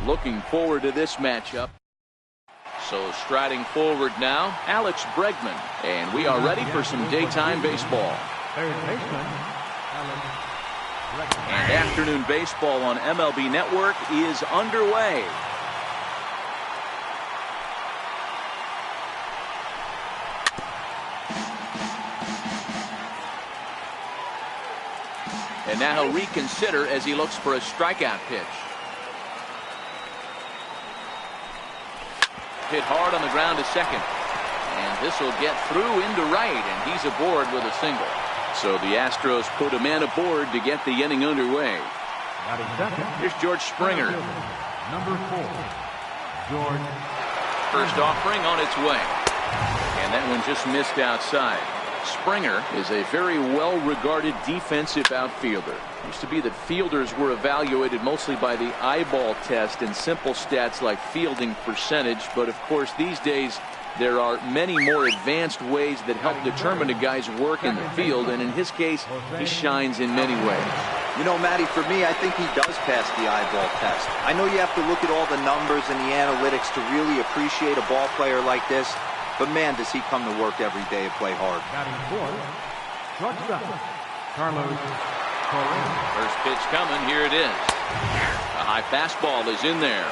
Looking forward to this matchup. So striding forward now, Alex Bregman. And we are ready for some daytime baseball. Third baseman, Alex Bregman. And afternoon baseball on MLB Network is underway. And now he'll reconsider as he looks for a strikeout pitch. Hit hard on the ground to second. And this will get through into right, and he's aboard with a single. So the Astros put a man aboard to get the inning underway. Here's George Springer. Number 4, George. First offering on its way. And that one just missed outside. Springer is a very well-regarded defensive outfielder. Used to be that fielders were evaluated mostly by the eyeball test and simple stats like fielding percentage. But of course, these days, there are many more advanced ways that help determine a guy's work in the field. And in his case, he shines in many ways. You know, Matty, for me, I think he does pass the eyeball test. I know you have to look at all the numbers and the analytics to really appreciate a ball player like this. But man, does he come to work every day and play hard. Batting fourth, shortstop, Carlos Correa. First pitch coming. Here it is. A high fastball is in there.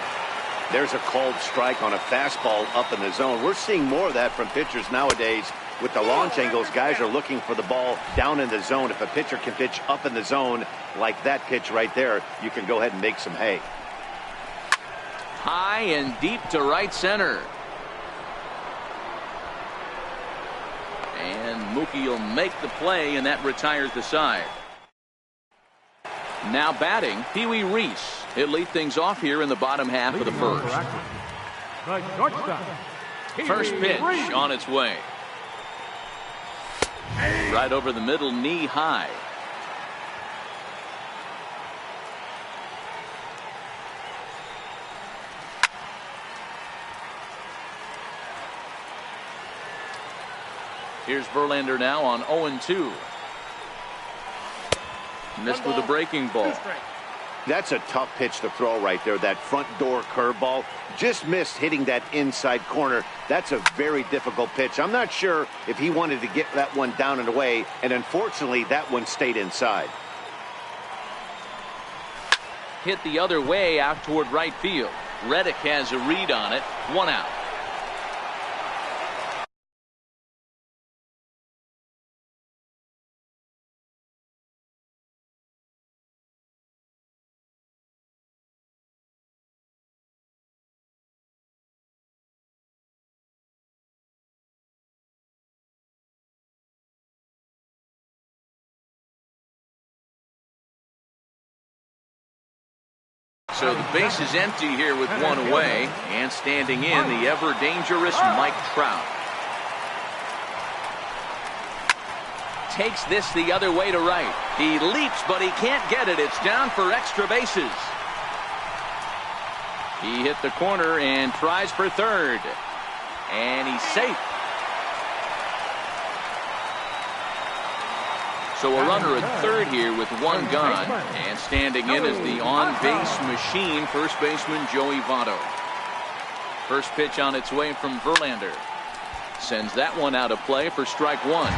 There's a called strike on a fastball up in the zone. We're seeing more of that from pitchers nowadays. With the launch angles, guys are looking for the ball down in the zone. If a pitcher can pitch up in the zone like that pitch right there, you can go ahead and make some hay. High and deep to right center. And Mookie will make the play, and that retires the side. Now batting, Pee Wee Reese. He'll lead things off here in the bottom half of the first. The shortstop, First pitch on its way. Right over the middle, knee high. Here's Verlander now on 0-2. Missed with a breaking ball. That's a tough pitch to throw right there. That front door curveball just missed hitting that inside corner. That's a very difficult pitch. I'm not sure if he wanted to get that one down and away, and unfortunately that one stayed inside. Hit the other way out toward right field. Reddick has a read on it. 1 out. So the base is empty here with one away, and standing in the ever-dangerous Mike Trout. Takes this the other way to right. He leaps, but he can't get it. It's down for extra bases. He hit the corner and tries for third. And he's safe. So a runner at third here with one gone, and standing in is the on-base machine, first baseman Joey Votto. First pitch on its way from Verlander. Sends that one out of play for strike one.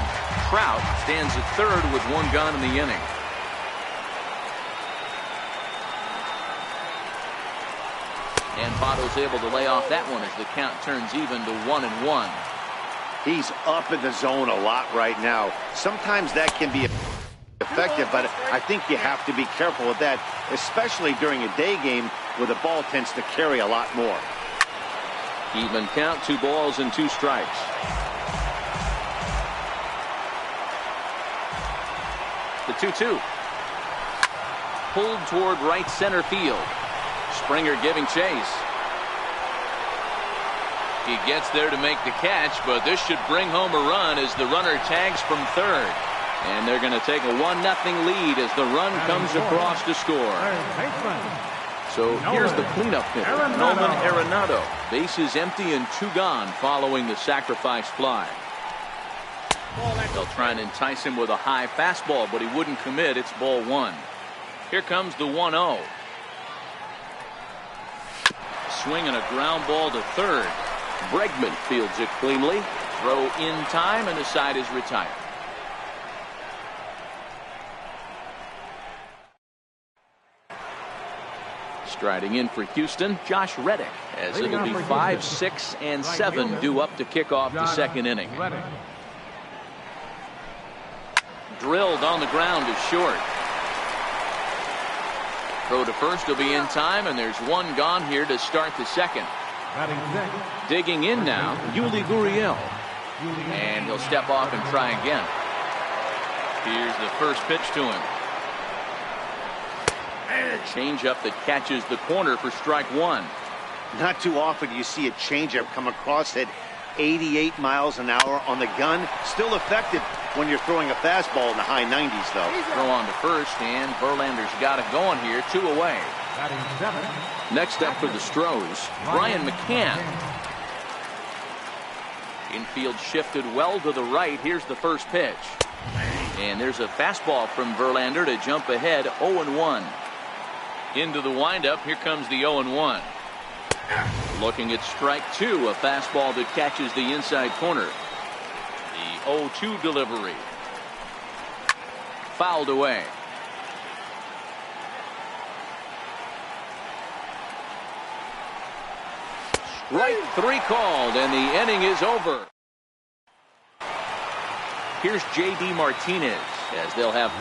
Trout stands at third with one gone in the inning. And Votto's able to lay off that one as the count turns even to 1-1. He's up in the zone a lot right now. Sometimes that can be effective, but I think you have to be careful with that, especially during a day game where the ball tends to carry a lot more. Even count, 2 balls and 2 strikes. The 2-2. Pulled toward right center field. Springer giving chase. He gets there to make the catch, but this should bring home a run as the runner tags from third. And they're going to take a 1-0 lead as the run comes across to score. So here's the cleanup hitter, Nolan Arenado. Base is empty and 2 gone following the sacrifice fly. They'll try and entice him with a high fastball, but he wouldn't commit. It's ball 1. Here comes the 1-0. swing and a ground ball to third. Bregman fields it cleanly. Throw in time, and the side is retired. Striding in for Houston, Josh Reddick, as it'll be 5, 6, and 7 due up to kick off the second inning. Drilled on the ground is short. Throw to first will be in time, and there's one gone here to start the second. Digging in now, Yuli Gurriel. And he'll step off and try again. Here's the first pitch to him. Changeup that catches the corner for strike one. Not too often you see a changeup come across at 88 miles an hour on the gun. Still effective when you're throwing a fastball in the high 90s, though. Throw on to first, and Verlander's got it going here. 2 away. Next up for the Stros, Brian McCann. Infield shifted well to the right. Here's the first pitch. And there's a fastball from Verlander to jump ahead 0-1. Into the windup. Here comes the 0-1. Looking at strike two, a fastball that catches the inside corner. The 0-2 delivery. Fouled away. Strike three called, and the inning is over. Here's J.D. Martinez, as they'll have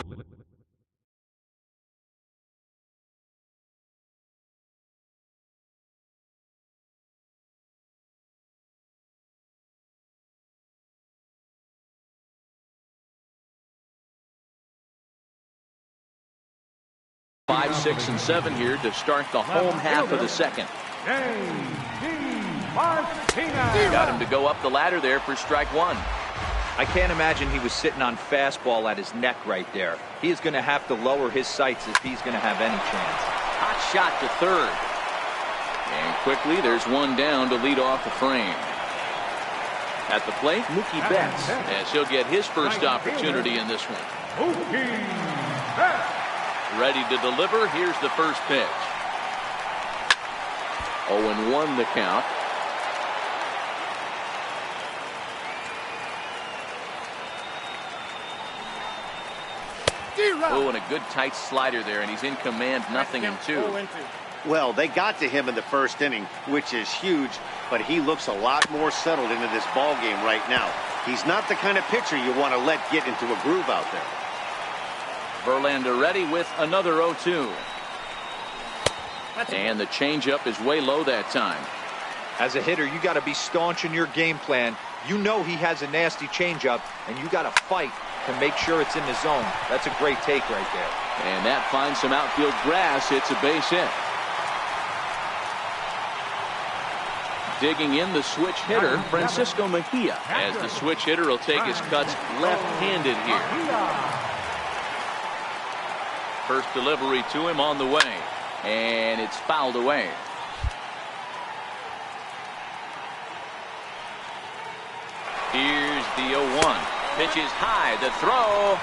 five, 6, and 7 here to start the home half of the second. Got him to go up the ladder there for strike one. I can't imagine he was sitting on fastball at his neck right there. He is going to have to lower his sights if he's going to have any chance. Hot shot to third. And quickly there's one down to lead off the frame. At the plate, Mookie Betts, as he'll get his first opportunity in this one. Ready to deliver. Here's the first pitch. 0-1 the count. Oh, and a good tight slider there, and he's in command, 0-2. Well, they got to him in the first inning, which is huge, but he looks a lot more settled into this ball game right now. He's not the kind of pitcher you want to let get into a groove out there. Verlander ready with another 0-2. And the changeup is way low that time. As a hitter, you got to be staunch in your game plan. You know he has a nasty changeup, and you got to fight to make sure it's in the zone. That's a great take right there. And that finds some outfield grass. It's a base hit. Digging in the switch hitter, Francisco Mejia, as the switch hitter will take his cuts left-handed here. First delivery to him on the way, and it's fouled away. Here's the 0-1. Pitch is high, the throw,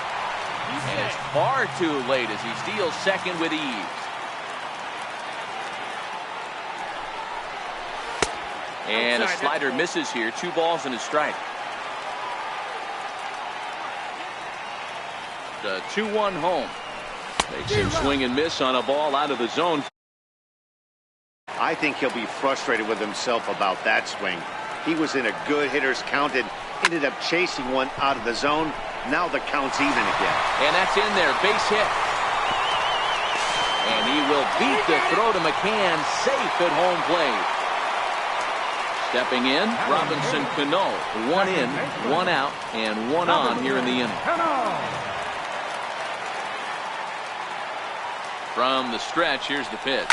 and it's far too late as he steals second with ease. And a slider misses here. 2 balls and a strike. The 2-1 home. Makes him swing and miss on a ball out of the zone. I think he'll be frustrated with himself about that swing. He was in a good hitter's count and ended up chasing one out of the zone. Now the count's even again. And that's in there. Base hit. And he will beat the throw to McCann. Safe at home plate. Stepping in, Robinson Cano. 1 in, 1 out, and 1 on here in the inning. From the stretch, here's the pitch.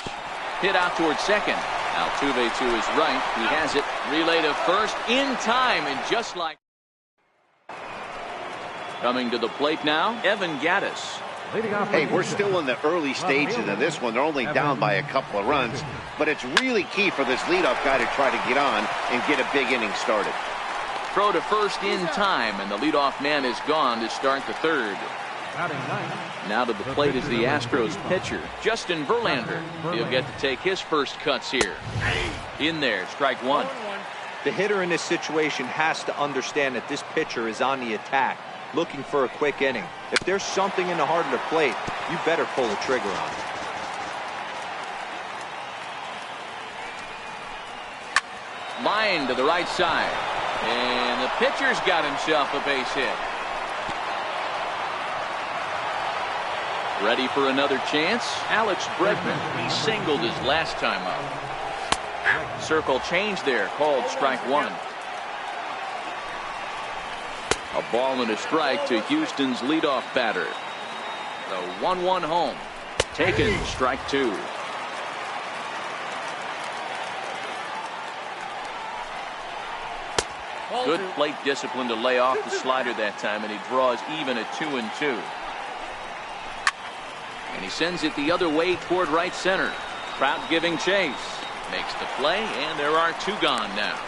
Hit out towards second. Altuve to his right. He has it. Relay to first in time, and just like. Coming to the plate now, Evan Gattis. Hey, we're still in the early stages of this one. They're only down by a couple of runs, but it's really key for this leadoff guy to try to get on and get a big inning started. Throw to first in time, and the leadoff man is gone to start the third. Batting ninth. Now to the plate is the Astros pitcher, Justin Verlander. He'll get to take his first cuts here. In there, strike one. The hitter in this situation has to understand that this pitcher is on the attack, looking for a quick inning. If there's something in the heart of the plate, you better pull the trigger on it. Line to the right side. And the pitcher's got himself a base hit. Ready for another chance? Alex Bregman. He singled his last time up. Circle change there, called strike one. A ball and a strike to Houston's leadoff batter. The 1-1 home. Taken, strike two. Good plate discipline to lay off the slider that time, and he draws even at 2-2. And he sends it the other way toward right center. Trout giving chase. Makes the play, and there are two gone now.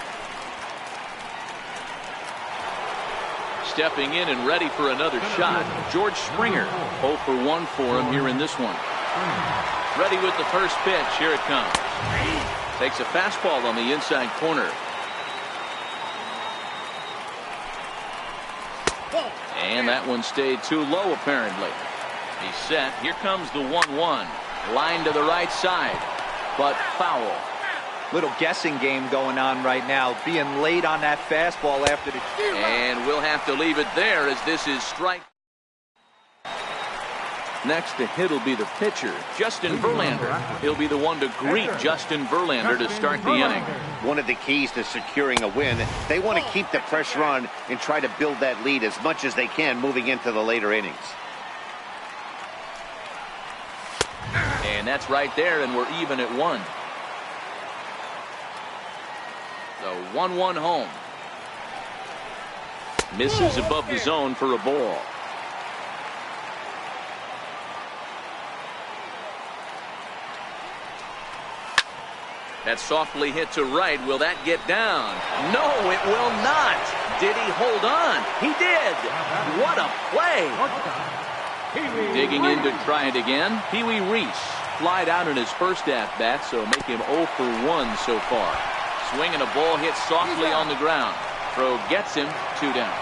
Stepping in and ready for another shot, George Springer. 0 for 1 for him here in this one. Ready with the first pitch. Here it comes. Takes a fastball on the inside corner. And that one stayed too low, apparently. He's set. Here comes the 1-1. Line to the right side, but foul. Little guessing game going on right now, being late on that fastball after the... And we'll have to leave it there as this is strike. Next to hit will be the pitcher, Justin Verlander. He'll be the one to greet Justin Verlander to start the inning. One of the keys to securing a win, they want to keep the pressure on and try to build that lead as much as they can moving into the later innings. And that's right there, and we're even at 1. The 1-1 home. Misses above the zone for a ball. That's softly hit to right. Will that get down? No, it will not. Did he hold on? He did. What a play. Digging in to try it again. Pee-wee Reese flied out in his first at-bat, so make him 0 for 1 so far. Swinging a ball hit softly on the ground. Throw gets him, 2 down.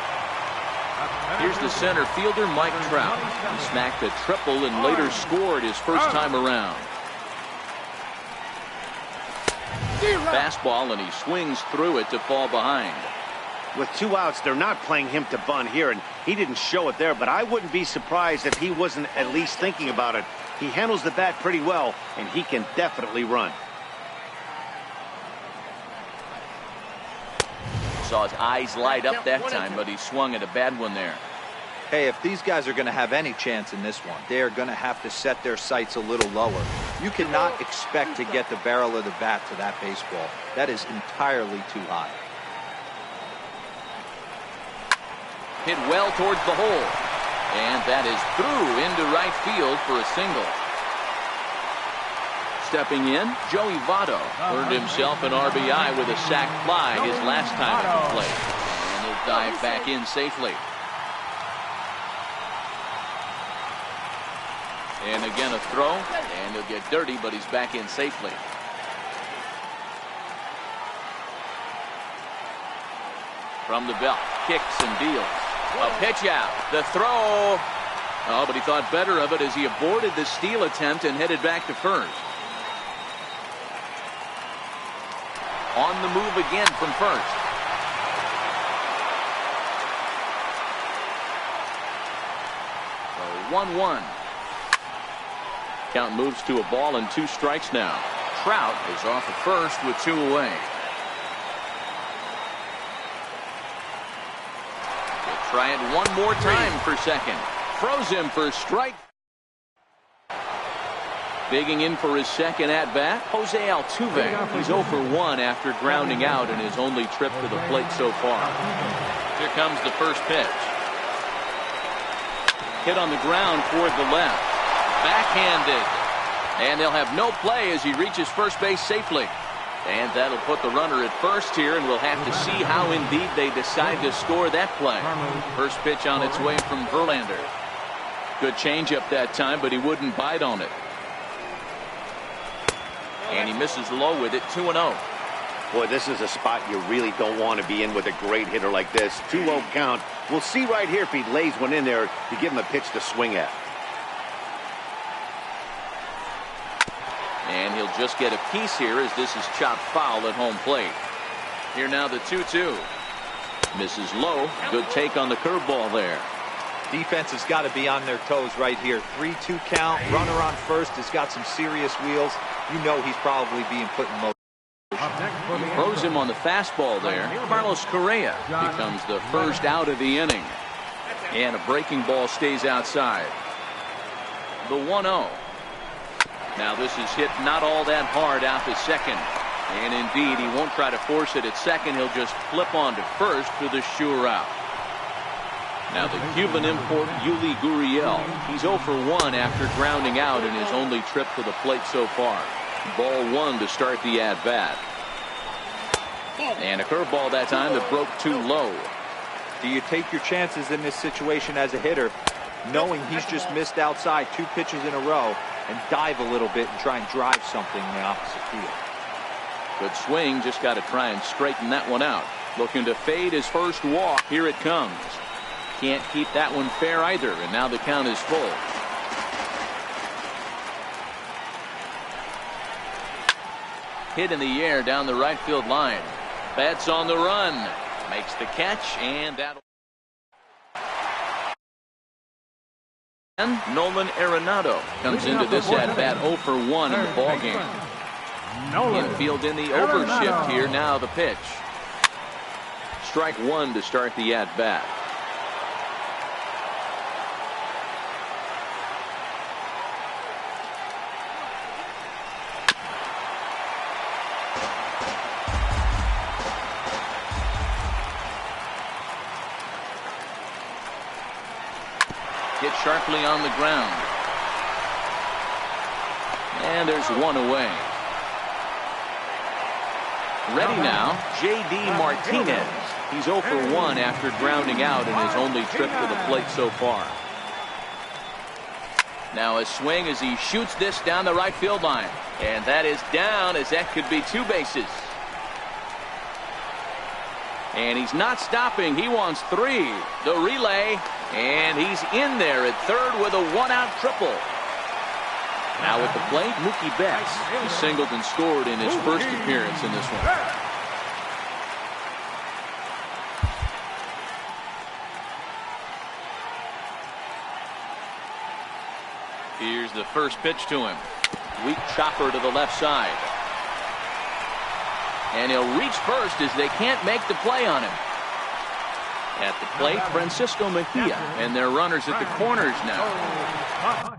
Here's the center fielder, Mike Trout. He smacked a triple and later scored his first time around. Fastball, and he swings through it to fall behind. With 2 outs, they're not playing him to bunt here, and he didn't show it there, but I wouldn't be surprised if he wasn't at least thinking about it. He handles the bat pretty well, and he can definitely run. Saw his eyes light up that time, but he swung at a bad one there. Hey, if these guys are going to have any chance in this one, they are going to have to set their sights a little lower. You cannot expect to get the barrel of the bat to that baseball. That is entirely too high. Hit well towards the hole. And that is through into right field for a single. Stepping in, Joey Votto earned himself an RBI with a sac fly his last time at the plate. And he'll dive back in safely. And again a throw, and he'll get dirty, but he's back in safely. From the belt, kicks and deals. A pitch out, the throw. Oh, but he thought better of it as he aborted the steal attempt and headed back to first. On the move again from first. So 1-1. Count moves to a ball and 2 strikes now. Trout is off at first with 2 away. We'll try it one more time for second. Throws him for strike. Digging in for his second at-bat, Jose Altuve. He's 0 for 1 after grounding out in his only trip to the plate so far. Here comes the first pitch. Hit on the ground toward the left. Backhanded. And they'll have no play as he reaches first base safely. And that'll put the runner at first here, and we'll have to see how indeed they decide to score that play. First pitch on its way from Verlander. Good changeup that time, but he wouldn't bite on it. And he misses low with it. 2-0. Boy, this is a spot you really don't want to be in with a great hitter like this. 2-0 count. We'll see right here if he lays one in there to give him a pitch to swing at. And he'll just get a piece here as this is chopped foul at home plate. Here now the 2-2. Misses low. Good take on the curveball there. Defense has got to be on their toes right here. 3-2 count. Runner on first has got some serious wheels. You know he's probably being put in motion. He throws him on the fastball there. Carlos Correa becomes the first out of the inning. And a breaking ball stays outside. The 1-0. Now this is hit not all that hard out to second. And indeed, he won't try to force it at second. He'll just flip on to first for the sure out. Now the Cuban import Yuli Gurriel. He's 0 for 1 after grounding out in his only trip to the plate so far. Ball 1 to start the at-bat. And a curveball that time that broke too low. Do you take your chances in this situation as a hitter, knowing he's just missed outside 2 pitches in a row, and dive a little bit and try and drive something in the opposite field? Good swing, just got to try and straighten that one out. Looking to fade his first walk. Here it comes. Can't keep that one fair either, and now the count is full. Hit in the air down the right field line. Bats on the run. Makes the catch, and that'll. And Nolan Arenado comes into this at bat 0 for 1 in the ballgame. Infield in the overshift here. Now the pitch. Strike 1 to start the at bat. Hit sharply on the ground. And there's one away. Ready now, J.D. Martinez. He's 0 for 1 after grounding out in his only trip to the plate so far. Now a swing as he shoots this down the right field line. And that is down, as that could be 2 bases. And he's not stopping. He wants 3. The relay. And he's in there at third with a 1-out triple. Now at the plate, Mookie Betts. He singled and scored in his first appearance in this one. Here's the first pitch to him. Weak chopper to the left side. And he'll reach first as they can't make the play on him. At the plate, Francisco Mejia, and their runners at the corners now.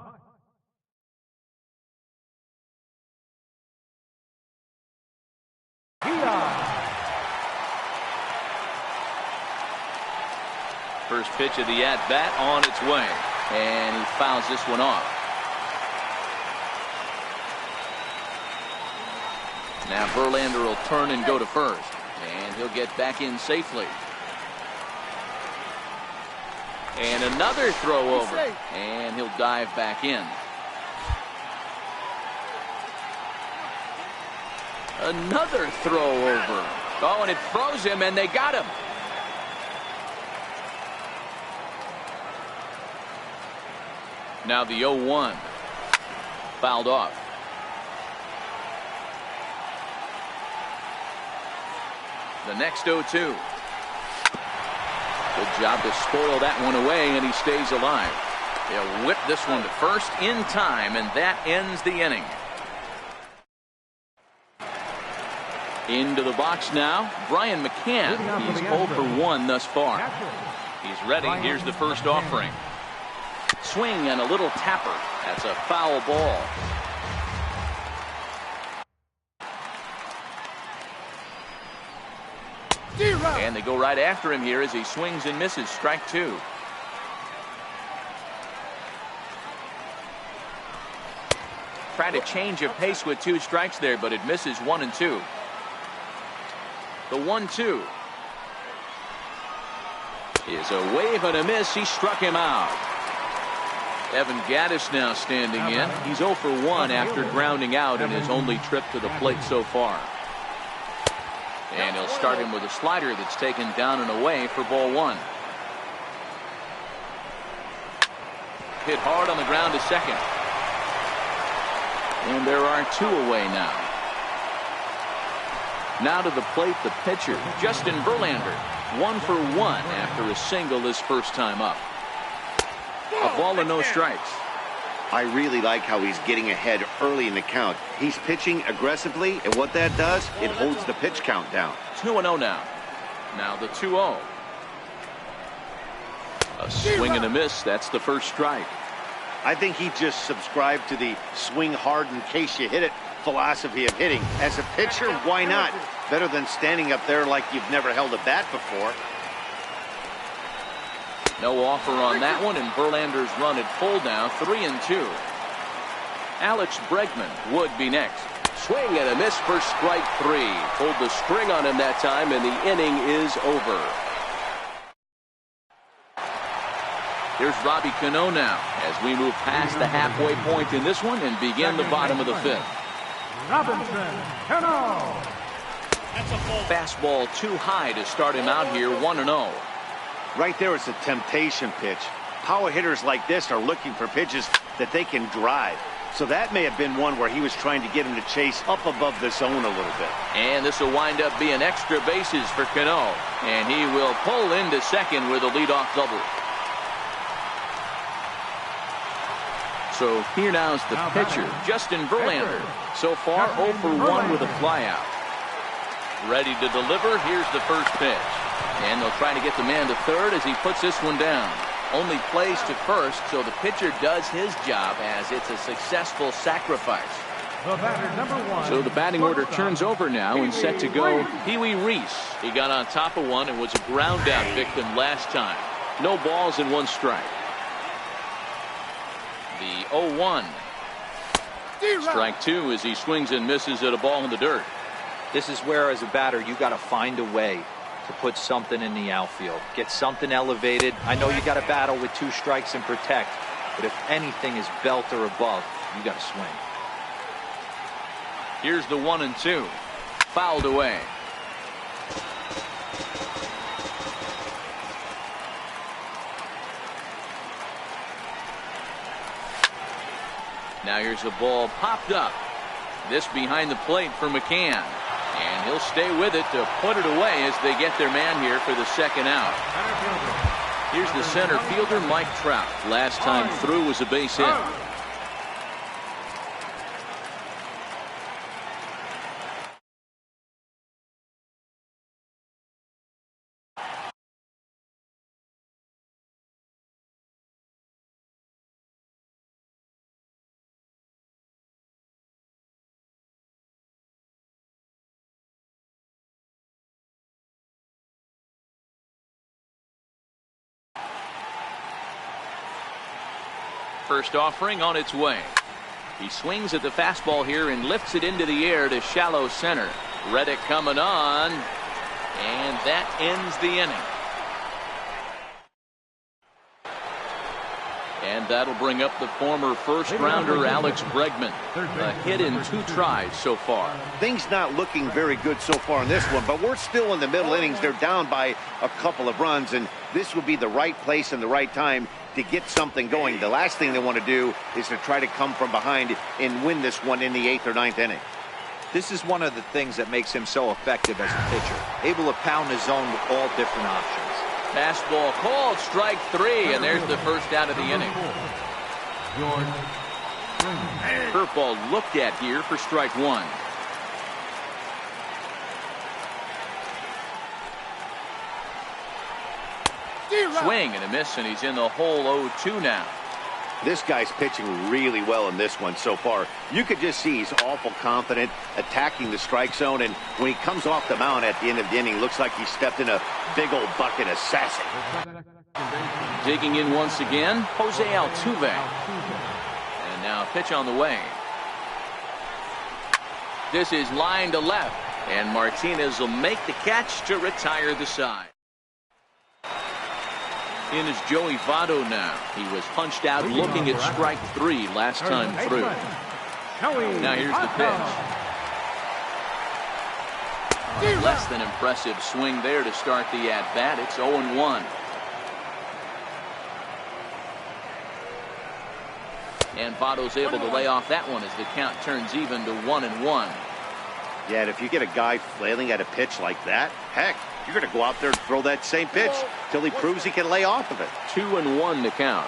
First pitch of the at-bat on its way, and he fouls this one off. Now Verlander will turn and go to first, and he'll get back in safely. And another throw over, and he'll dive back in. Another throw over. Oh, and it froze him, and they got him. Now the 0-1. Fouled off. The next 0-2. Good job to spoil that one away, and he stays alive. He'll whip this one to first in time, and that ends the inning. Into the box now, Brian McCann. He's 0 for 1 thus far. He's ready. Here's the first offering. Swing and a little tapper. That's a foul ball. And they go right after him here as he swings and misses. Strike 2. Try to change of pace with 2 strikes there, but it misses 1 and 2. The 1-2 is a wave and a miss. He struck him out. Evan Gaddis now standing in. He's 0 for 1 after grounding out in his only trip to the plate so far. And he'll start him with a slider that's taken down and away for ball 1. Hit hard on the ground to second. And there are 2 away now. Now to the plate, the pitcher, Justin Verlander. 1 for 1 after a single his first time up. A ball and no strikes. I really like how he's getting ahead early in the count. He's pitching aggressively, and what that does, it holds the pitch count down. 2-0 now. Now the 2-0. A swing and a miss. That's the first strike. I think he just subscribed to the swing hard in case you hit it philosophy of hitting. As a pitcher, why not? Better than standing up there like you've never held a bat before. No offer on that one, and Verlander's run at full now, 3-2. Alex Bregman would be next. Swing and a miss for strike 3. Pulled the string on him that time, and the inning is over. Here's Robbie Cano now as we move past the halfway point in this one and begin the bottom of the 5th. Robinson Cano. Fastball too high to start him out here, 1-0. Right there is a temptation pitch. Power hitters like this are looking for pitches that they can drive. So that may have been one where he was trying to get him to chase up above the zone a little bit. And this will wind up being extra bases for Cano. And he will pull into second with a leadoff double. So here now is the pitcher, Justin Verlander. So far 0 for 1 with a flyout. Ready to deliver. Here's the first pitch. And they'll try to get the man to third as he puts this one down. Only plays to first, so the pitcher does his job as it's a successful sacrifice. The batter, number 1. So the batting order turns over now and set to go. Pee-wee Reese. He got on top of one and was a ground out victim last time. No balls and 1 strike. The 0-1. Strike 2 as he swings and misses at a ball in the dirt. This is where, as a batter, you got to find a way to put something in the outfield. Get something elevated. I know you got to battle with 2 strikes and protect, but if anything is belt or above, you got to swing. Here's the 1-2. Fouled away. Now here's a ball popped up. This behind the plate for McCann. And he'll stay with it to put it away as they get their man here for the second out. Here's the center fielder, Mike Trout. Last time through was a base hit. First offering on its way. He swings at the fastball here and lifts it into the air to shallow center. Reddick coming on, and that ends the inning. And that'll bring up the former first-rounder Alex Bregman. A hit in 2 tries so far. Things not looking very good so far in this one, but we're still in the middle innings. They're down by a couple of runs, and this would be the right place and the right time to get something going. The last thing they want to do is to try to come from behind and win this one in the 8th or 9th inning. This is one of the things that makes him so effective as a pitcher. Able to pound the zone with all different options. Fastball called, strike 3, and there's the first out of the inning. Curveball looked at here for strike 1. Swing and a miss, and he's in the hole 0-2 now. This guy's pitching really well in this one so far. You could just see he's awful confident, attacking the strike zone, and when he comes off the mound at the end of the inning, looks like he stepped in a big old bucket of sassy. Digging in once again, Jose Altuve. And now a pitch on the way. This is line to left, and Martinez will make the catch to retire the side. In is Joey Votto now. He was punched out looking at strike 3 last time through. Now here's the pitch. Less than impressive swing there to start the at-bat. It's 0-1. And Votto's able to lay off that one as the count turns even to 1-1. Yeah, and if you get a guy flailing at a pitch like that, heck, you're going to go out there and throw that same pitch till he proves he can lay off of it. 2-1 to count.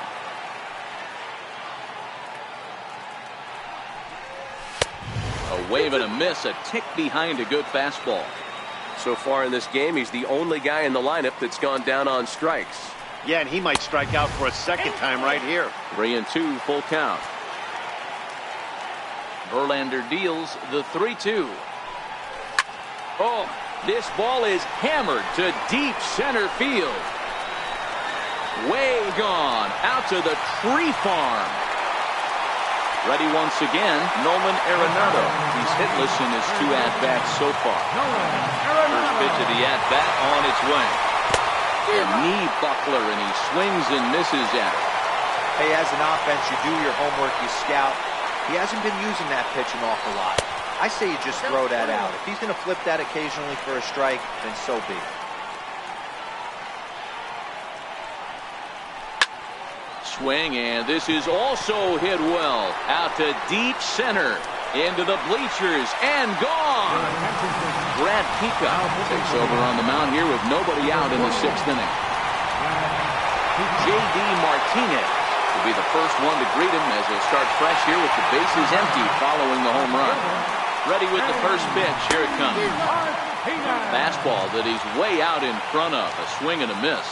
A wave and a miss, a tick behind a good fastball. So far in this game, he's the only guy in the lineup that's gone down on strikes. Yeah, and he might strike out for a second time right here. 3-2 full count. Verlander deals the 3-2. Oh, this ball is hammered to deep center field. Way gone out to the tree farm. Ready once again, Nolan Arenado. He's hitless in his 2 at-bats so far. First pitch of the at-bat on its way. A knee buckler, and he swings and misses at it. Hey, as an offense, you do your homework, you scout. He hasn't been using that pitch an awful lot. I say you just throw that out. If he's going to flip that occasionally for a strike, then so be it. Swing, and this is also hit well. Out to deep center. Into the bleachers, and gone. Brad Peacock takes over on the mound here with nobody out in the 6th inning. J.D. Martinez will be the first one to greet him as he'll start fresh here with the bases empty following the home run. Ready with the first pitch. Here it comes. Fastball that he's way out in front of. A swing and a miss.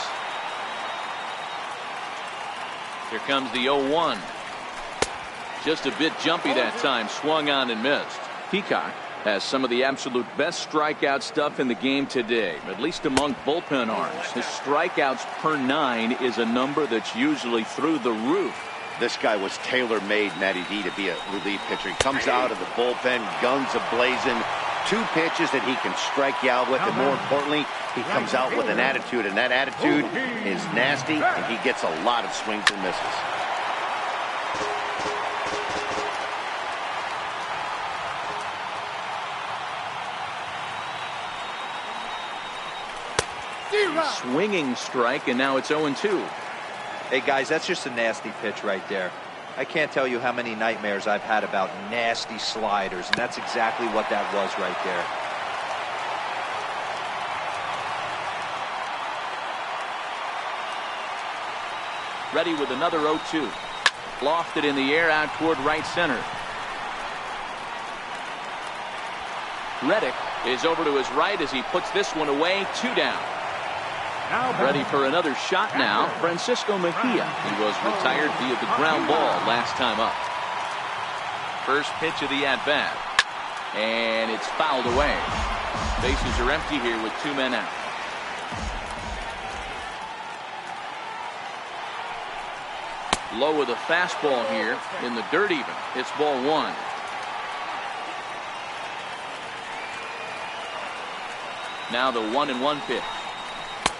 Here comes the 0-1. Just a bit jumpy that time. Swung on and missed. Peacock has some of the absolute best strikeout stuff in the game today, at least among bullpen arms. His strikeouts per 9 is a number that's usually through the roof. This guy was tailor-made, Matty D, to be a relief pitcher. He comes out of the bullpen, guns a-blazing, 2 pitches that he can strike you out with, and more importantly, he comes out with an attitude, and that attitude is nasty, and he gets a lot of swings and misses. Swinging strike, and now it's 0-2. Hey, guys, that's just a nasty pitch right there. I can't tell you how many nightmares I've had about nasty sliders, and that's exactly what that was right there. Ready with another 0-2. Lofted in the air out toward right center. Reddick is over to his right as he puts this one away. 2 down. Ready for another shot now, Francisco Mejia. He was retired via the ground ball last time up. First pitch of the at-bat. And it's fouled away. Bases are empty here with 2 men out. Low with a fastball here in the dirt even. It's ball 1. Now the 1-1 pitch.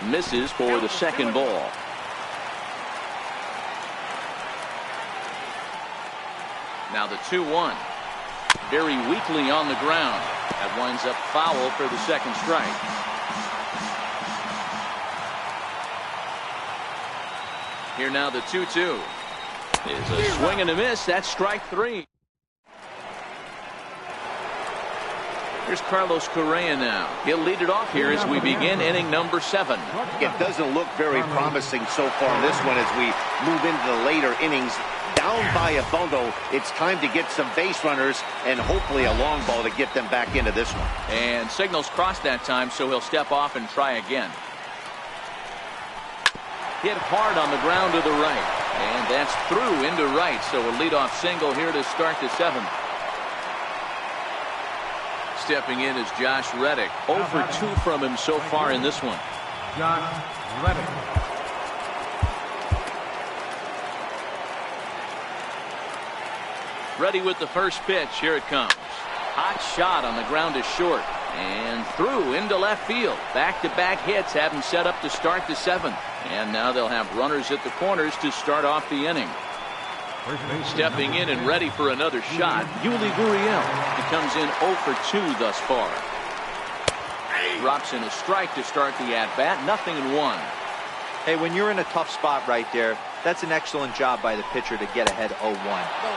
Misses for the second ball. Now the 2-1. Very weakly on the ground. That winds up foul for the second strike. Here now the 2-2. Is a swing and a miss. That's strike 3. Here's Carlos Correa now. He'll lead it off here as we begin inning number 7. It doesn't look very promising so far in this one as we move into the later innings. Down by a bundle, it's time to get some base runners and hopefully a long ball to get them back into this one. And signals crossed that time, so he'll step off and try again. Hit hard on the ground to the right. And that's through into right, so a leadoff single here to start the 7th. Stepping in is Josh Reddick. 0 for 2 from him so far in this one. Josh Reddick. Ready with the first pitch. Here it comes. Hot shot on the ground is short. And through into left field. Back-to-back hits have him set up to start the 7th. And now they'll have runners at the corners to start off the inning. Stepping in and ready for another shot, Yuli Gurriel. He comes in 0 for 2 thus far. Drops in a strike to start the at-bat. 0-1. Hey, when you're in a tough spot right there, that's an excellent job by the pitcher to get ahead 0-1.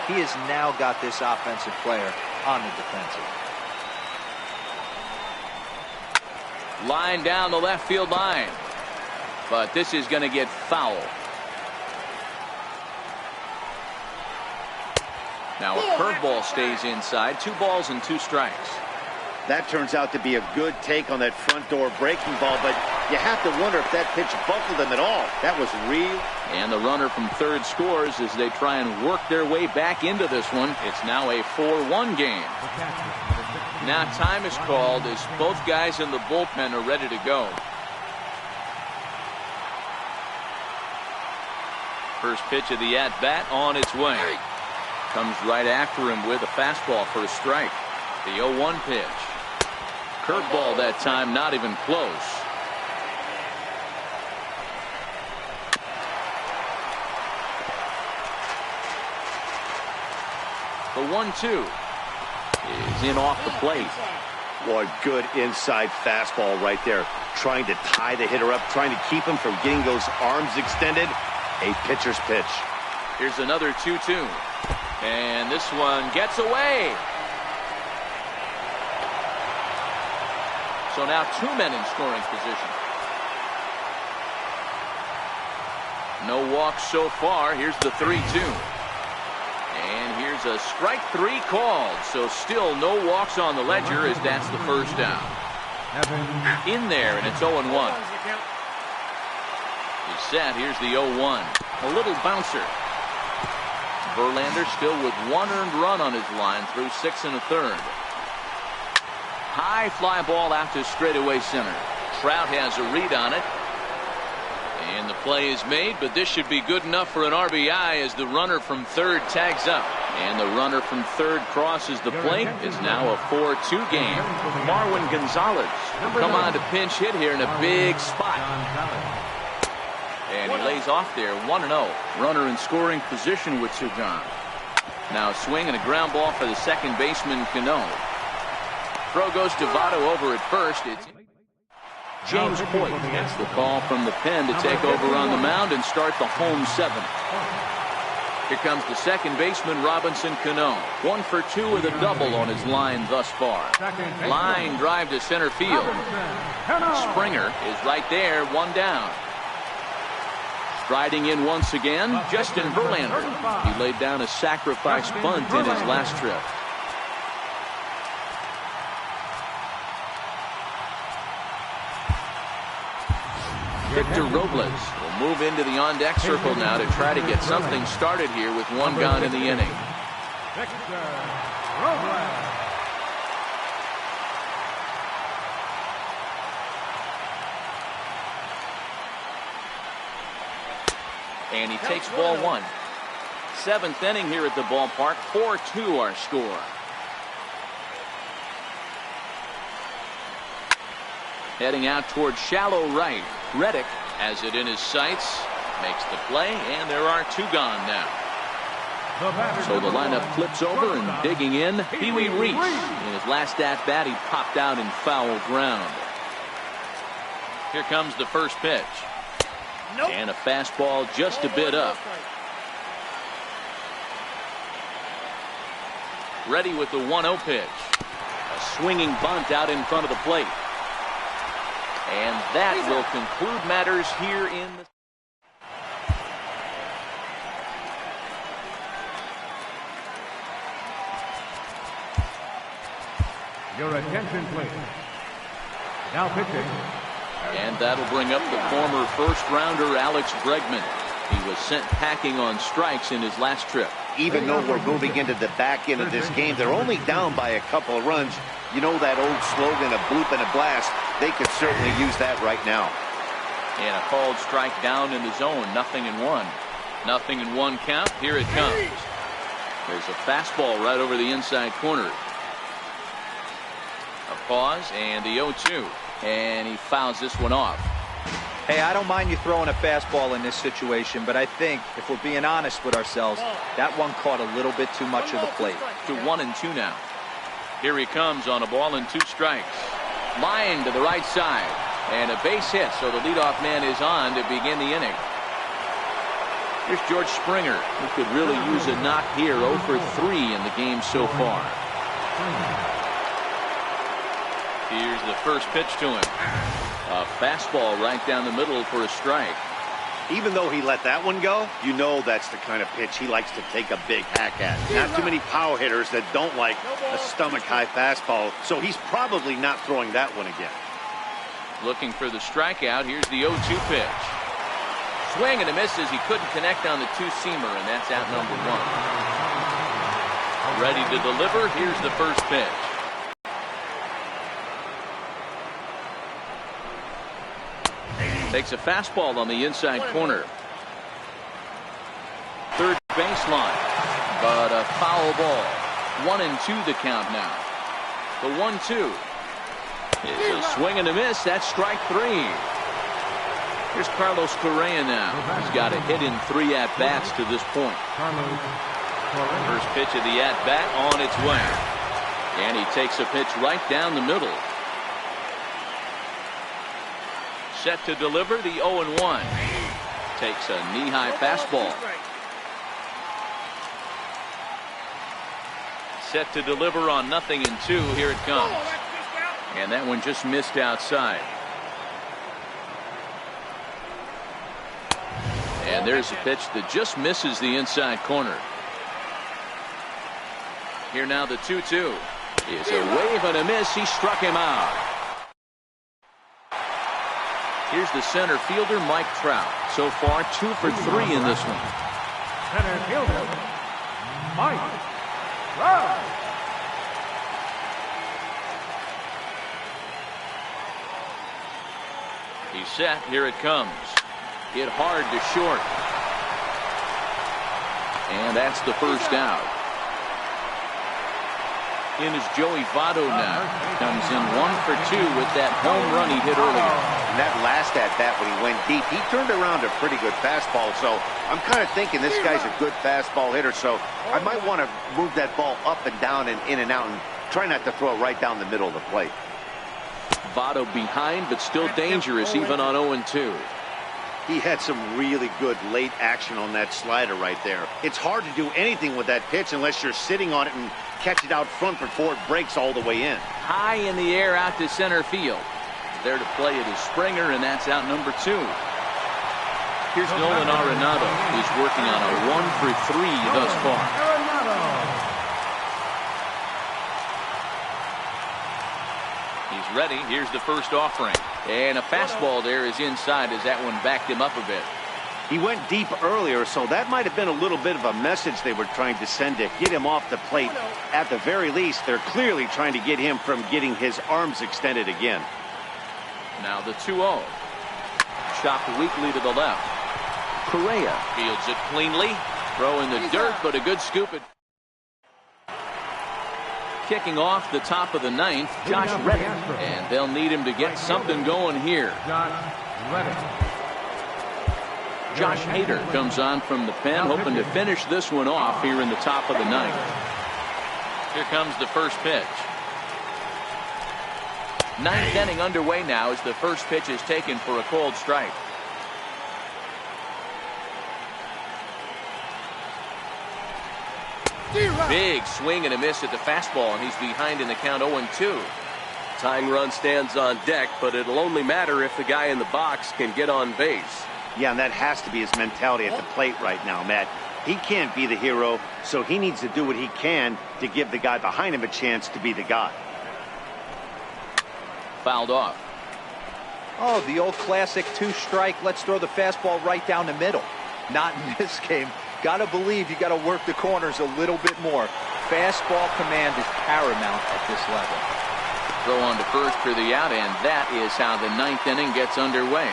He has now got this offensive player on the defensive. Line down the left field line. But this is going to get foul. Now a curveball stays inside. 2 balls and 2 strikes. That turns out to be a good take on that front door breaking ball, but you have to wonder if that pitch buckled them at all. That was real. And the runner from third scores as they try and work their way back into this one. It's now a 4-1 game. Now time is called as both guys in the bullpen are ready to go. First pitch of the at-bat on its way. Comes right after him with a fastball for a strike. The 0-1 pitch. Curveball that time, not even close. The 1-2 is in off the plate. Boy, good inside fastball right there. Trying to tie the hitter up, trying to keep him from getting those arms extended. A pitcher's pitch. Here's another 2-2. And this one gets away. So now 2 men in scoring position. No walks so far. Here's the 3-2. And here's a strike 3 called. So still no walks on the ledger as that's the first down. In there, and it's 0-1. He's set. Here's the 0-1. A little bouncer. Verlander still with 1 earned run on his line through 6 1/3. High fly ball out to straightaway center. Trout has a read on it. And the play is made, but this should be good enough for an RBI as the runner from third tags up. And the runner from third crosses the plate. It's now a 4-2 game. Marwin Gonzalez will come on to pinch hit here in a big spot. And he lays off there, 1-0. Runner in scoring position with Sugan. Now a swing and a ground ball for the second baseman, Cano. Throw goes to Votto over at first. It's James Hoyt gets the call from the pen to take over on the mound and start the home 7th. Here comes the second baseman, Robinson Cano. 1 for 2 with a double on his line thus far. Line drive to center field. Springer is right there, 1 down. Striding in once again, Justin Verlander. He laid down a sacrifice bunt in his last trip. Victor Robles will move into the on-deck circle now to try to get something started here with 1 gone in the inning. Victor Robles. And he takes ball 1. 7th inning here at the ballpark. 4-2 our score. Heading out towards shallow right. Reddick has it in his sights. Makes the play, and there are 2 gone now. So the lineup flips over, and digging in, Pee-wee Reese. In his last at-bat, he popped out in foul ground. Here comes the first pitch. And a fastball just a bit up. Ready with the 1-0 pitch. A swinging bunt out in front of the plate. And that will conclude matters here in the... Your attention, please. Now pitching. And that'll bring up the former first-rounder Alex Bregman. He was sent packing on strikes in his last trip. Even though we're moving into the back end of this game, they're only down by a couple of runs. You know that old slogan, a bloop and a blast. They could certainly use that right now. And a called strike down in the zone. 0-1. 0-1 count. Here it comes. There's a fastball right over the inside corner. A Pause and the 0-2. And he fouls this one off. Hey, I don't mind you throwing a fastball in this situation, but I think, if we're being honest with ourselves, that one caught a little bit too much of the plate. To 1-2 now. Here he comes on a ball and 2 strikes. Line to the right side. And a base hit, so the leadoff man is on to begin the inning. Here's George Springer, who could really use a knock here. 0 for 3 in the game so far. Here's the first pitch to him. A fastball right down the middle for a strike. Even though he let that one go, you know that's the kind of pitch he likes to take a big hack at. Not too many power hitters that don't like a stomach-high fastball, so he's probably not throwing that one again. Looking for the strikeout. Here's the 0-2 pitch. Swing and a miss as he couldn't connect on the 2-seamer, and that's out number 1. Ready to deliver. Here's the first pitch. Takes a fastball on the inside corner. Third baseline, but a foul ball. 1-2 the count now. The 1-2 is a swing and a miss. That's strike 3. Here's Carlos Correa now. He's got a hit in 3 at-bats to this point. First pitch of the at-bat on its way. And he takes a pitch right down the middle. Set to deliver the 0-1. Takes a knee-high fastball. Set to deliver on 0-2. Here it comes. And that one just missed outside. And there's a pitch that just misses the inside corner. Here now the 2-2. Is a wave and a miss. He struck him out. Here's the center fielder, Mike Trout. So far, 2 for 3 in this one. Center fielder, Mike Trout. He's set. Here it comes. Hit hard to short. And that's the first out. In is Joey Votto now. Comes in 1 for 2 with that home run he hit earlier. And that last at-bat when he went deep, he turned around a pretty good fastball. So I'm kind of thinking this guy's a good fastball hitter. So I might want to move that ball up and down and in and out and try not to throw it right down the middle of the plate. Votto behind, but still dangerous even on 0-2. He had some really good late action on that slider right there. It's hard to do anything with that pitch unless you're sitting on it and catch it out front before it breaks all the way in. High in the air out to center field. There to play it is Springer, and that's out number 2. Here's Nolan Arenado, who's working on a 1 for 3 thus far. He's ready. Here's the first offering. And a fastball there is inside as that one backed him up a bit. He went deep earlier, so that might have been a little bit of a message they were trying to send to get him off the plate. At the very least, they're clearly trying to get him from getting his arms extended again. Now the 2-0. Chopped weakly to the left. Correa fields it cleanly. Throw in the dirt, but a good scoop it. Kicking off the top of the 9th, Josh Reddick. And they'll need him to get something going here. Josh Hader comes on from the pen, hoping to finish this one off here in the top of the 9th. Here comes the first pitch. 9th inning underway now as the first pitch is taken for a called strike. Big swing and a miss at the fastball, and he's behind in the count 0-2. Tying run stands on deck, but it'll only matter if the guy in the box can get on base. Yeah, and that has to be his mentality at the plate right now, Matt. He can't be the hero, so he needs to do what he can to give the guy behind him a chance to be the guy. Fouled off. Oh, the old classic 2-strike. Let's throw the fastball right down the middle. Not in this game. Got to believe you got to work the corners a little bit more. Fastball command is paramount at this level. Throw on to first for the out, and that is how the 9th inning gets underway.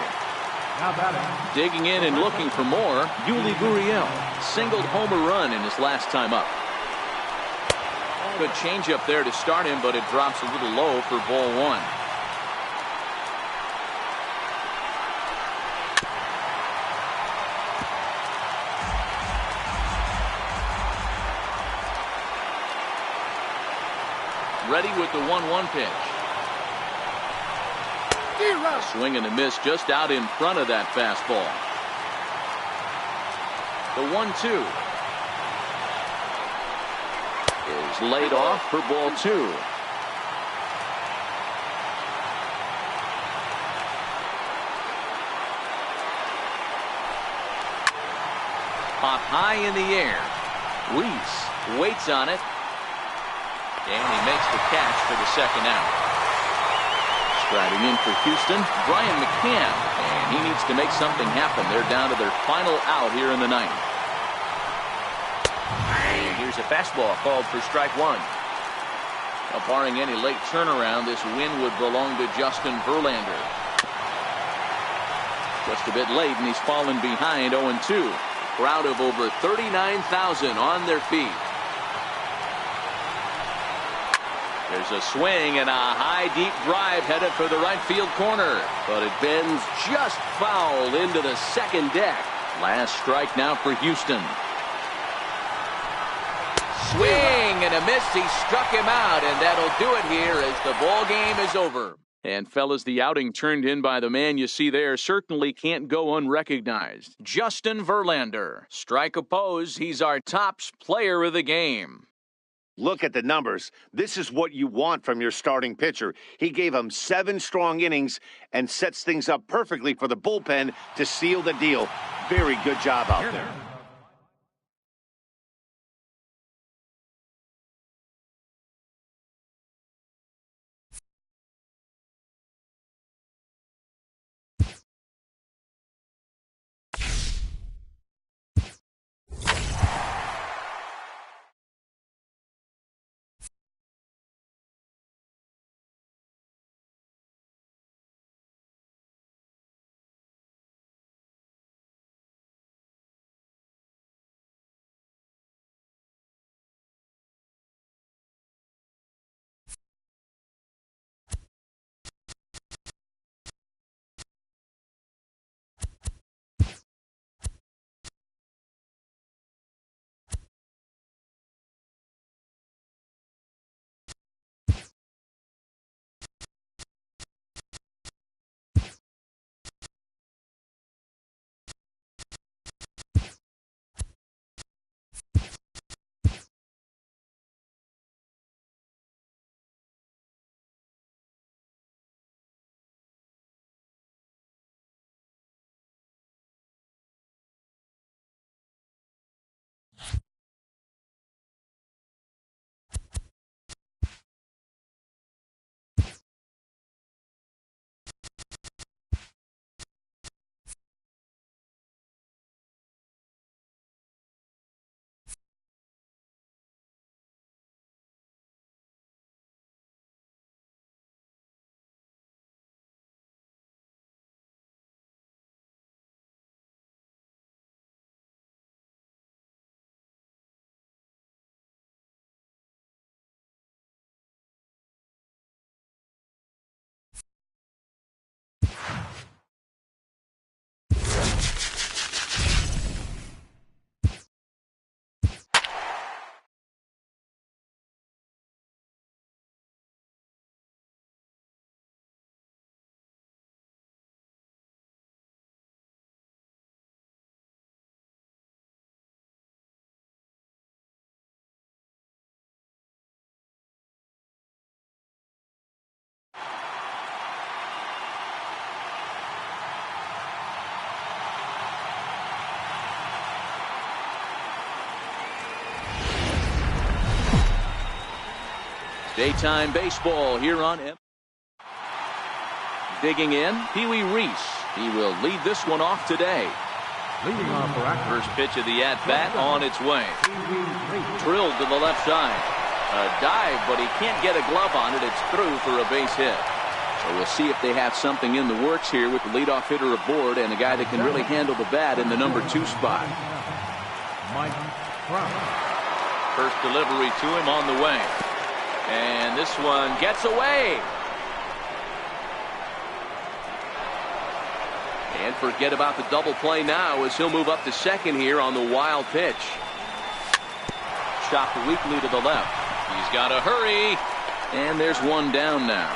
Digging in and looking for more, Yuli Gurriel singled homer run in his last time up. Good changeup there to start him, but it drops a little low for ball one. Ready with the 1-1 pitch. A swing and a miss just out in front of that fastball. The 1-2 is laid off for ball two. Pop high in the air. Reese waits on it. And he makes the catch for the second out. Striding in for Houston, Brian McCann. And he needs to make something happen. They're down to their final out here in the ninth. And here's a fastball called for strike one. Now, barring any late turnaround, this win would belong to Justin Verlander. Just a bit late, and he's fallen behind 0-2. Crowd of over 39,000 on their feet. There's a swing and a high deep drive headed for the right field corner, but it bends just foul into the second deck. Last strike now for Houston. Swing and a miss. He struck him out, and that'll do it here as the ball game is over. And fellas, the outing turned in by the man you see there certainly can't go unrecognized. Justin Verlander. Strike oppose. He's our tops player of the game. Look at the numbers. This is what you want from your starting pitcher. He gave him 7 strong innings and sets things up perfectly for the bullpen to seal the deal. Very good job out there. Daytime baseball here on M. Digging in, Pee Wee Reese. He will lead this one off today. Leading off for Akron. First pitch of the at-bat on its way. Drilled to the left side. A dive, but he can't get a glove on it. It's through for a base hit. So we'll see if they have something in the works here with the leadoff hitter aboard and a guy that can really handle the bat in the number 2 spot. Mike Trout. First delivery to him on the way. And this one gets away. And forget about the double play now as he'll move up to second here on the wild pitch. Chopped weakly to the left. He's got to hurry. And there's one down now.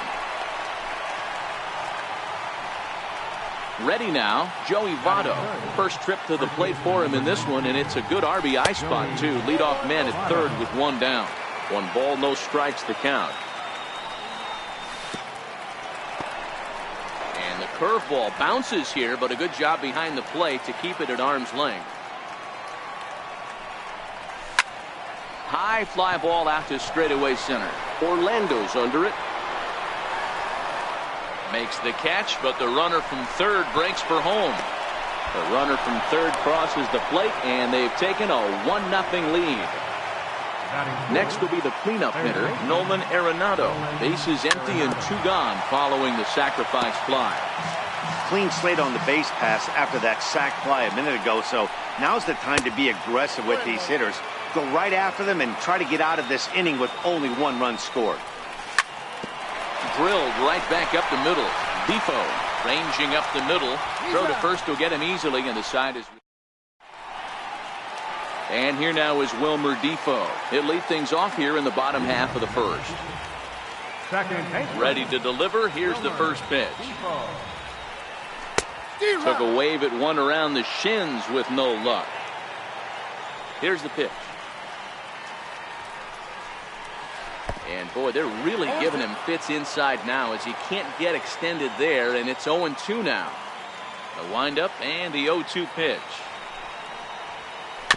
Ready now, Joey Votto. First trip to the plate for him in this one, and it's a good RBI spot, too. Leadoff man at third with one down. 1 ball, no strikes to count. And the curveball bounces here, but a good job behind the plate to keep it at arm's length. High fly ball out to straightaway center. Orlando's under it. Makes the catch, but the runner from third breaks for home. The runner from third crosses the plate, and they've taken a 1-0 lead. Next will be the cleanup hitter, Nolan Arenado. Bases empty and 2 gone following the sacrifice fly. Clean slate on the base pass after that sac fly a minute ago, so now's the time to be aggressive with these hitters. Go right after them and try to get out of this inning with only 1 run scored. Drilled right back up the middle. Defoe ranging up the middle. Throw to first will get him easily, and the side is. And here now is Wilmer Defoe. He'll lead things off here in the bottom half of the first. Ready to deliver. Here's the first pitch. Took a wave at one around the shins with no luck. Here's the pitch. And boy, they're really giving him fits inside now as he can't get extended there, and it's 0-2 now. The windup and the 0-2 pitch.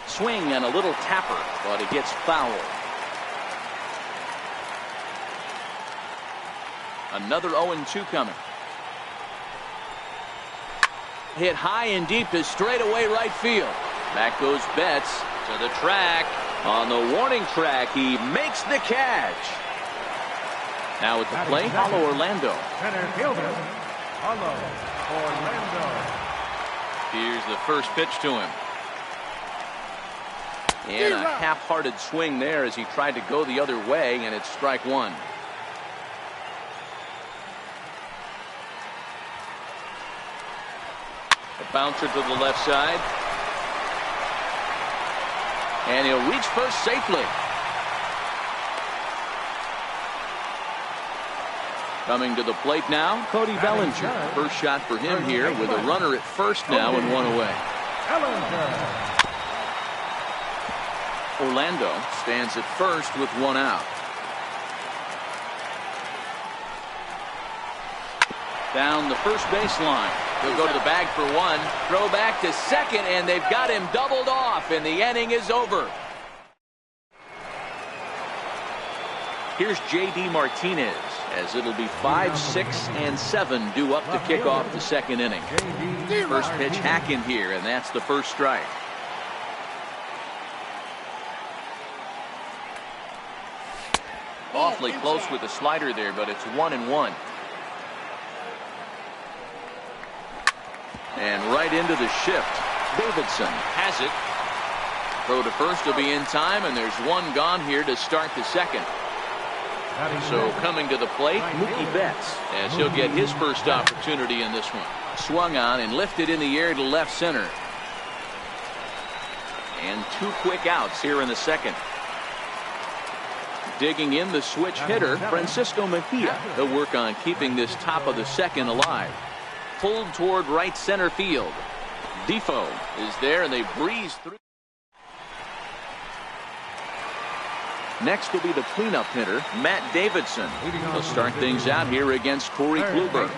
Swing and a little tapper, but it gets fouled. Another 0-2 coming. Hit high and deep to straightaway right field. Back goes Betts to the track. On the warning track, he makes the catch. Now at the plate, Paulo Orlando. Center fielder, Paulo Orlando. Here's the first pitch to him. And a half-hearted swing there as he tried to go the other way, and it's strike one. A bouncer to the left side. And he'll reach first safely. Coming to the plate now, Cody Bellinger. First shot for him here with a runner at first now and one away. Orlando stands at first with one out. Down the first baseline. He'll go to the bag for one. Throw back to second, and they've got him doubled off, and the inning is over. Here's J.D. Martinez, as it'll be 5, 6, and 7 due up to kick off the second inning. First pitch hacking here, and that's the first strike. Awfully close with the slider there, but it's 1-1. And right into the shift. Davidson has it. Throw to first will be in time, and there's one gone here to start the second. So coming to the plate, Mookie Betts, as he'll get his first opportunity in this one. Swung on and lifted in the air to left center. And 2 quick outs here in the second. Digging in the switch hitter, Francisco Mejia. He'll work on keeping this top of the second alive. Pulled toward right center field. Defoe is there, and they breeze through. Next will be the cleanup hitter, Matt Davidson. He'll start things out here against Corey Kluber.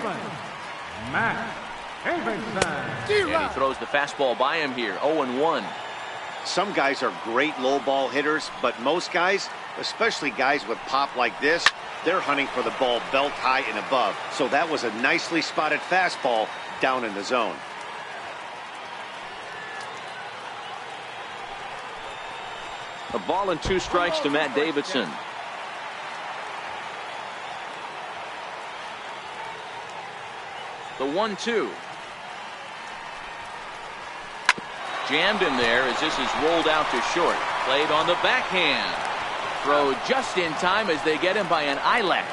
Matt Davidson. And he throws the fastball by him here, 0-1. Some guys are great low ball hitters, but most guys, especially guys with pop like this, they're hunting for the ball belt high and above. So that was a nicely spotted fastball down in the zone. A ball and 2 strikes to Matt Davidson. The 1-2. Jammed him there as this is rolled out to short. Played on the backhand. throw just in time as they get him by an eyelash.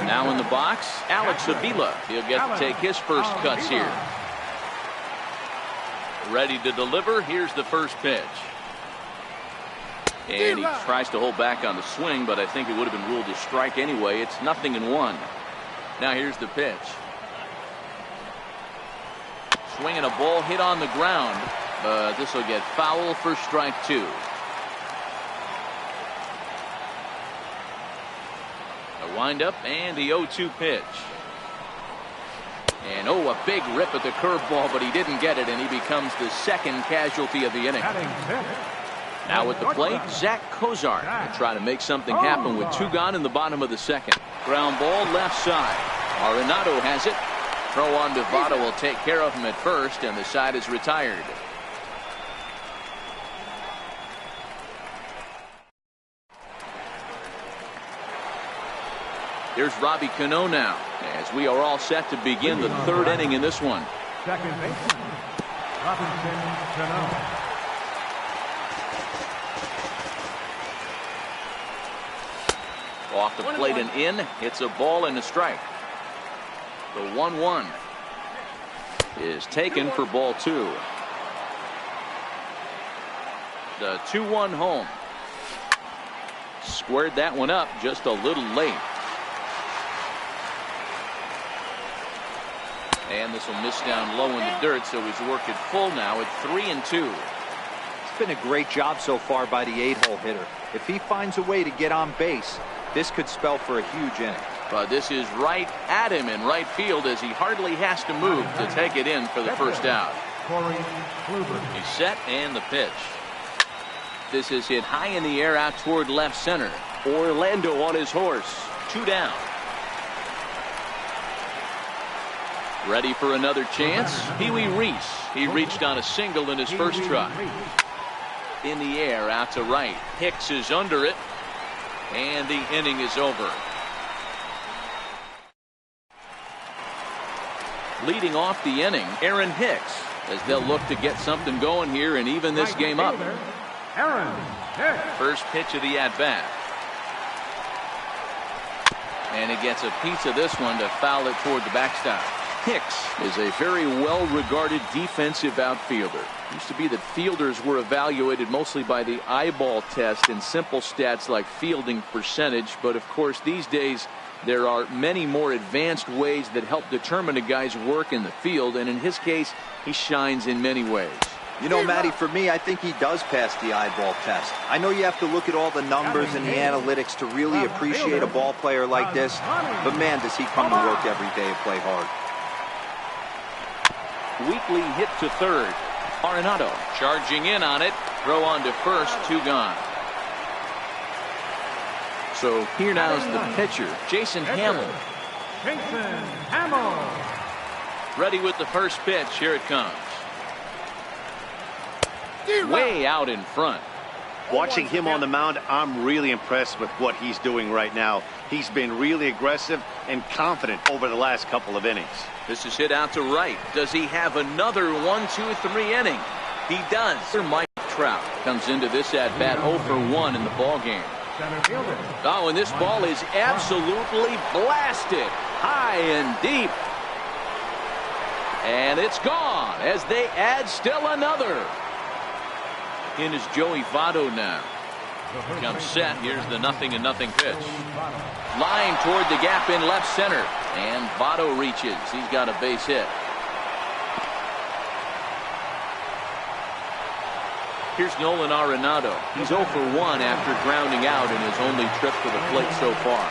Now in the box, Alex Avila. He'll get to take his first cuts here. Ready to deliver. Here's the first pitch. And he tries to hold back on the swing, but I think it would have been ruled a strike anyway. It's 0-1. Now here's the pitch. Swinging a ball hit on the ground, but this will get foul for strike 2. A windup and the 0-2 pitch. And a big rip at the curveball, but he didn't get it, and he becomes the second casualty of the inning. Now at the plate, Zach Kozart will try to make something happen with 2 gone in the bottom of the second. Ground ball left side. Arenado has it. Throw on to Votto will take care of him at first, and the side is retired. Here's Robbie Cano now, as we are all set to begin the 3rd inning in this one. Second baseman, Robinson Cano. Off the plate and in. It's a ball and a strike. The 1-1 is taken for ball 2. The 2-1 home. Squared that one up just a little late. And this will miss down low in the dirt, so he's worked it full now at 3-2. It's been a great job so far by the 8-hole hitter. If he finds a way to get on base, this could spell for a huge inning. But this is right at him in right field as he hardly has to move to take it in for the first out. He's set and the pitch. This is hit high in the air out toward left center. Orlando on his horse. 2 down. Ready for another chance? Pee-wee Reese. He reached on a single in his first try. In the air out to right. Hicks is under it. And the inning is over. Leading off the inning, Aaron Hicks, as they'll look to get something going here and even this game up. Aaron Hicks. First pitch of the at-bat. And he gets a piece of this one to foul it toward the backstop. Hicks is a very well-regarded defensive outfielder. It used to be that fielders were evaluated mostly by the eyeball test and simple stats like fielding percentage, but of course these days there are many more advanced ways that help determine a guy's work in the field, and in his case he shines in many ways. You know, Matty, for me, I think he does pass the eyeball test. I know you have to look at all the numbers and the analytics to really appreciate a ball player like this, but man, does he come to work every day and play hard. Weekly hit to third. Arenado charging in on it. Throw on to first. 2 gone. So here now is the pitcher, Jason Hamill. Jason Hamill. Ready with the first pitch. Here it comes. Way out in front. Watching him on the mound, I'm really impressed with what he's doing right now. He's been really aggressive and confident over the last couple of innings. This is hit out to right. Does he have another 1-2-3 inning? He does. Mike Trout comes into this at bat 0 for 1 in the ball game. Oh, and this ball is absolutely blasted high and deep. And it's gone as they add still another. In is Joey Votto now. Comes set. Here's the 0-0 pitch. Line toward the gap in left center. And Votto reaches. He's got a base hit. Here's Nolan Arenado. He's 0 for 1 after grounding out in his only trip to the plate so far.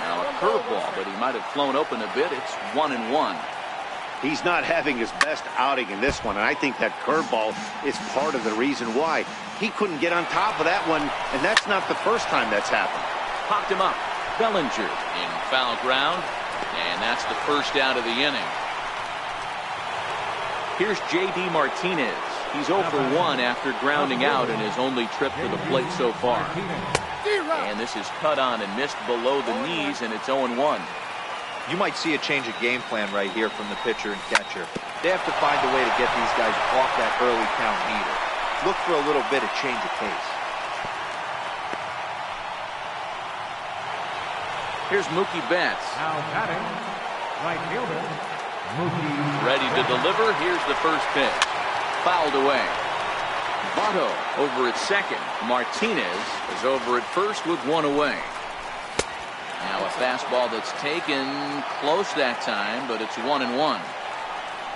Now a curveball, but he might have flown open a bit. It's 1-1. He's not having his best outing in this one, and I think that curveball is part of the reason why. He couldn't get on top of that one, and that's not the first time that's happened. Popped him up. Bellinger in foul ground, and that's the first out of the inning. Here's J.D. Martinez. He's 0 for 1 after grounding out in his only trip to the plate so far. And this is cut on and missed below the knees, and it's 0-1. You might see a change of game plan right here from the pitcher and catcher. They have to find a way to get these guys off that early count heater. Look for a little bit of change of pace. Here's Mookie Betts. Now batting, right fielder, Mookie. Ready to deliver. Here's the first pitch. Fouled away. Votto over at second. Martinez is over at first with one away. Now a fastball that's taken close that time, but it's 1-1.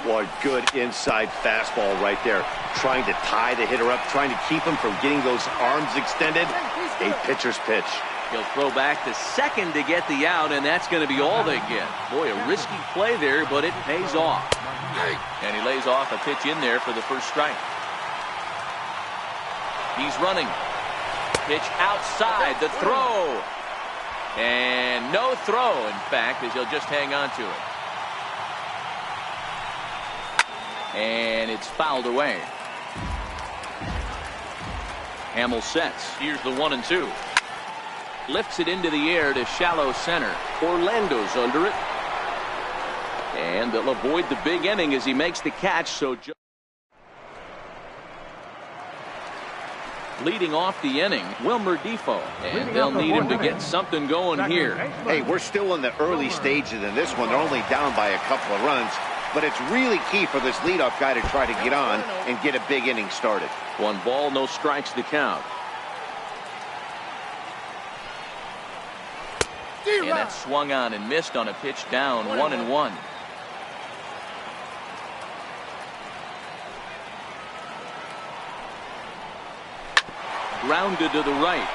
Boy, good inside fastball right there. Trying to tie the hitter up, trying to keep him from getting those arms extended. A pitcher's pitch. He'll throw back to second to get the out, and that's going to be all they get. Boy, a risky play there, but it pays off. And he lays off a pitch in there for the first strike. He's running. Pitch outside, the throw. And no throw, in fact, as he'll just hang on to it. And it's fouled away. Hamill sets. Here's the 1-2. Lifts it into the air to shallow center. Orlando's under it. And they'll avoid the big inning as he makes the catch. So leading off the inning, Wilmer Defoe. And they'll need him to get something going here. Hey, we're still in the early stages in this one. They're only down by a couple of runs. But it's really key for this leadoff guy to try to get on and get a big inning started. 1 ball, no strikes to count. And that swung on and missed on a pitch down, 1-1. Grounded to the right.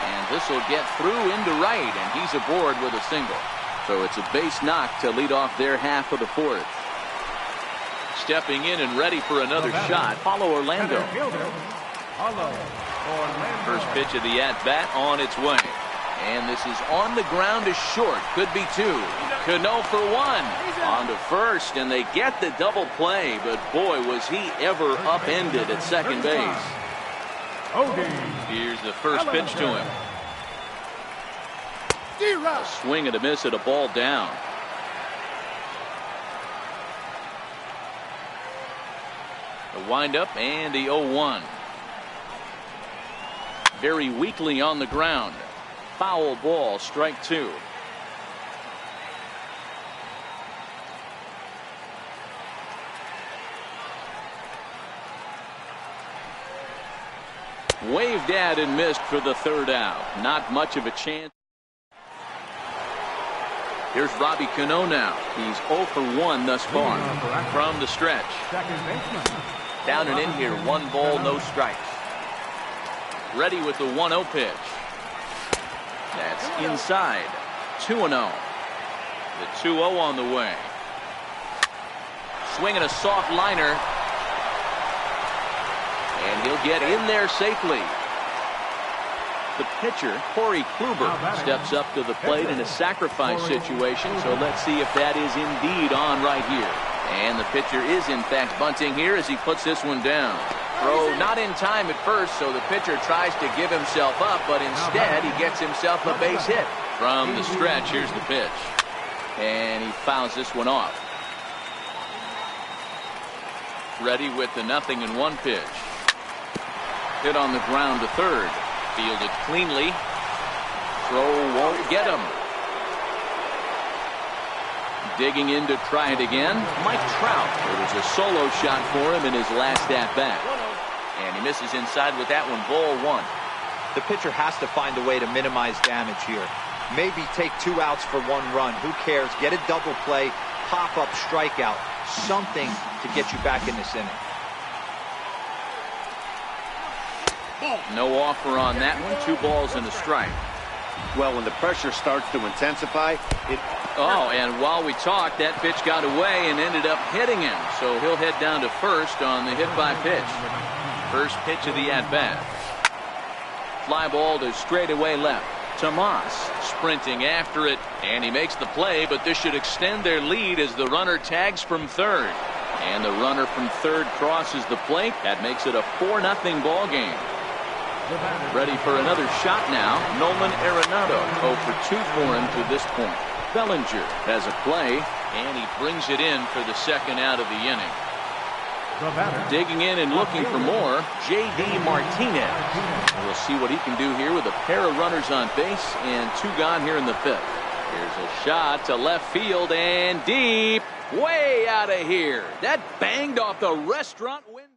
And this will get through into right, and he's aboard with a single. So it's a base knock to lead off their half of the fourth. Stepping in and ready for another shot, Paulo Orlando. First pitch of the at-bat on its way. And this is on the ground to short. Could be 2. Cano for 1. On to first, and they get the double play. But boy, was he ever upended at second base. Here's the first pitch to him. A swing and a miss at a ball down. The windup and the 0-1. Very weakly on the ground. Foul ball, strike 2. Waved at and missed for the third out. Not much of a chance. Here's Robbie Cano now. He's 0 for 1 thus far from the stretch. Down and in here, 1 ball, no strikes. Ready with the 1-0 pitch. That's inside. 2-0. The 2-0 on the way. Swinging a soft liner. And he'll get in there safely. The pitcher, Corey Kluber, steps up to the plate in a sacrifice situation. So let's see if that is indeed on right here. And the pitcher is in fact bunting here as he puts this one down. Throw not in time at first, so the pitcher tries to give himself up, but instead he gets himself a base hit. From the stretch, here's the pitch. And he fouls this one off. Ready with the 0-1 pitch. Hit on the ground to third. Fielded cleanly. Throw won't get him. Digging in to try it again, Mike Trout. It was a solo shot for him in his last at-bat. And he misses inside with that one, ball 1. The pitcher has to find a way to minimize damage here. Maybe take 2 outs for 1 run. Who cares? Get a double play, pop-up strikeout, something to get you back in this inning. No offer on that one. 2 balls and a strike. Well, when the pressure starts to intensify, Oh, and while we talked, that pitch got away and ended up hitting him. So he'll head down to first on the hit by pitch. First pitch of the at-bat. Fly ball to straightaway left. Tomas sprinting after it, and he makes the play, but this should extend their lead as the runner tags from third. And the runner from third crosses the plate. That makes it a 4-0 ball game. Ready for another shot now. Nolan Arenado 0 for 2 for him to this point. Bellinger has a play, and he brings it in for the second out of the inning. The batter, Digging in and looking for more, J.D. Martinez. We'll see what he can do here with a pair of runners on base and 2 gone here in the 5th. Here's a shot to left field and deep, way out of here. That banged off the restaurant window.